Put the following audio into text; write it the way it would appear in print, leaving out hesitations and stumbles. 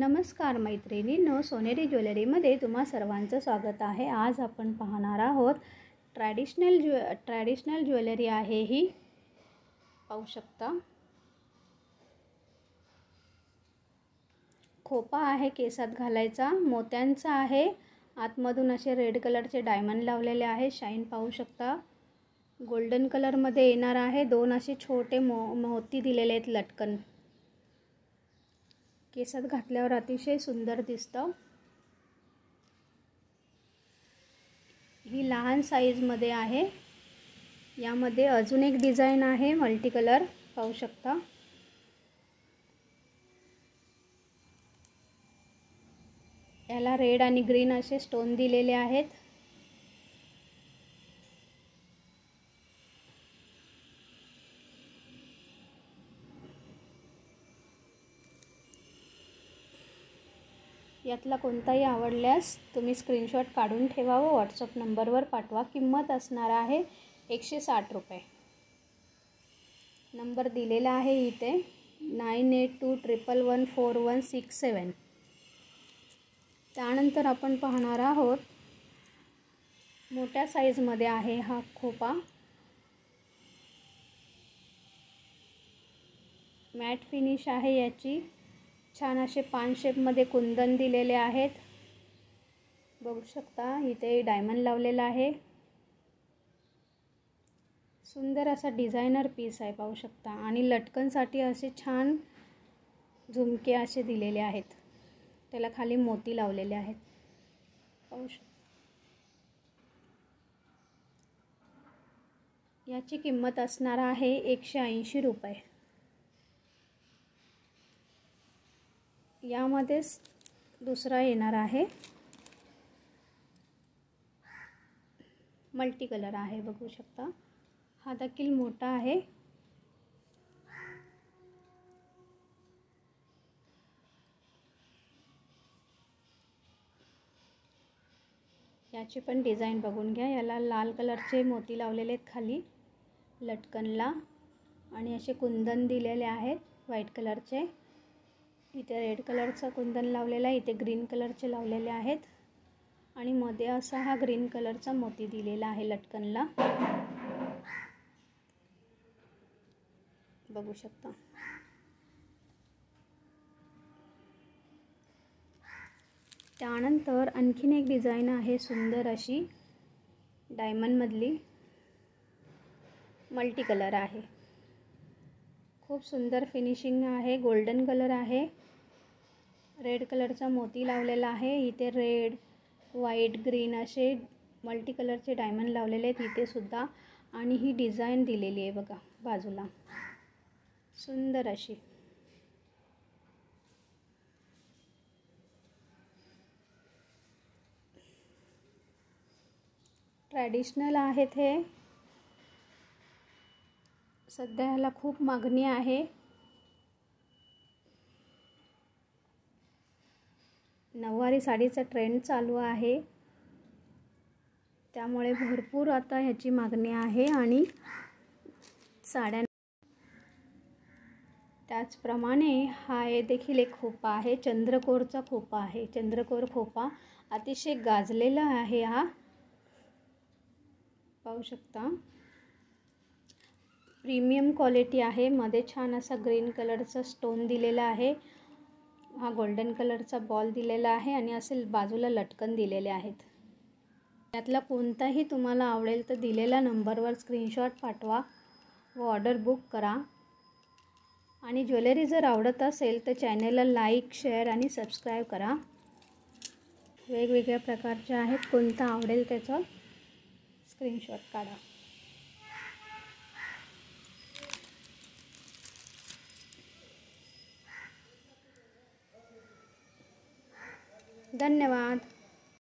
नमस्कार मैत्रिणींनो, सोनेरी ज्वेलरीमध्ये तुम्हा सर्वांचं स्वागत आहे। आज आपण पाहणार आहोत ट्रॅडिशनल ज्वेलरी आहे। ही पाहू शकता, खोपा आहे केसात घालायचा, मोत्यांचा आहे। आतमधून असे रेड कलरचे डायमंड लावलेले आहे। शाईन पाहू शकता, गोल्डन कलर मध्ये येणार आहे। दोन असे छोटे मोती दिलेले आहेत लटकन। केसात घातल्यावर अतिशय सुंदर दिसतं। ही लहान साइज मध्ये आहे। यामध्ये अजून एक डिझाइन आहे मल्टी कलर, पाहू शकता। याला रेड आणि ग्रीन असे स्टोन दिलेले आहेत। यातला कोणताही आवडल्यास तुम्ही स्क्रीनशॉट काढून ठेवा व व्हॉट्सअप नंबरवर पाठवा। किंमत असणार आहे 160 रुपये। नंबर दिलेला आहे इथे 9821114167। त्यानंतर आपण पाहणार आहोत मोठ्या साइज मध्ये आहे हा खोपा। मॅट फिनिश आहे याची। छान असे पान शेप मध्ये कुंदन दिलेले आहेत, बघू शकता। इथे डायमंड लावलेला आहे। सुंदर असा डिझायनर पीस आहे, पाहू शकता। आणि लटकनसाठी असे छान झुमके असे दिलेले आहेत, त्याला खाली मोती लावलेले आहेत, पाहू शकता। याची किंमत असणार आहे 180 रुपये। यामध्येच दुसरा येणार आहे, मल्टी कलर आहे, बघू शकता। हा देखील मोठा आहे। याची पण डिझाइन बघून घ्या। याला लाल कलरचे मोती लावलेले आहेत खाली लटकनला, आणि असे कुंदन दिलेले आहेत व्हाईट कलरचे। इथे रेड कलरचा कुंदन लावलेला आहे, इथे ग्रीन कलरचे लावलेले आहेत, आणि मध्ये असा हा ग्रीन कलरचा मोती दिलेला आहे लटकनला, बघू शकता। त्यानंतर आणखीन एक डिझाइन आहे सुंदर अशी डायमंड मधली, मल्टी कलर आहे। खूप सुंदर फिनिशिंग आहे। गोल्डन कलर आहे, रेड कलरचा मोती लावलेला आहे। इथे रेड, व्हाईट, ग्रीन असे मल्टी कलरचे डायमंड लावलेले आहेत इथे सुद्धा। आणि ही डिझाइन दिलेली आहे बघा बाजूला, सुंदर अशी। ट्रॅडिशनल आहेत हे, सध्या ह्याला खूप मागणी आहे। नऊवारी साडीचा ट्रेंड चालू आहे, त्यामुळे भरपूर आता ह्याची मागणी आहे। आणि साड्या त्याचप्रमाणे हा देखील एक खोपा आहे, चंद्रकोरचा खोपा आहे। चंद्रकोर खोपा अतिशय गाजलेला आहे हा, पाहू शकता। प्रीमियम क्वालिटी आहे। मध्ये छान असा ग्रीन कलरचा स्टोन दिलेला आहे। हा गोल्डन कलरचा बॉल दिलेला आहे, आणि असे बाजूला लटकन दिलेले आहेत। यातला कोणताही तुम्हाला आवडेल तर दिलेल्या नंबरवर स्क्रीनशॉट पाठवा व ऑर्डर बुक करा। आणि ज्वेलरी जर आवडत असेल तर चॅनलला लाईक, शेअर आणि सबस्क्राईब करा। वेगवेगळ्या प्रकारचे आहेत, कोणता आवडेल त्याचा स्क्रीनशॉट काढा। धन्यवाद।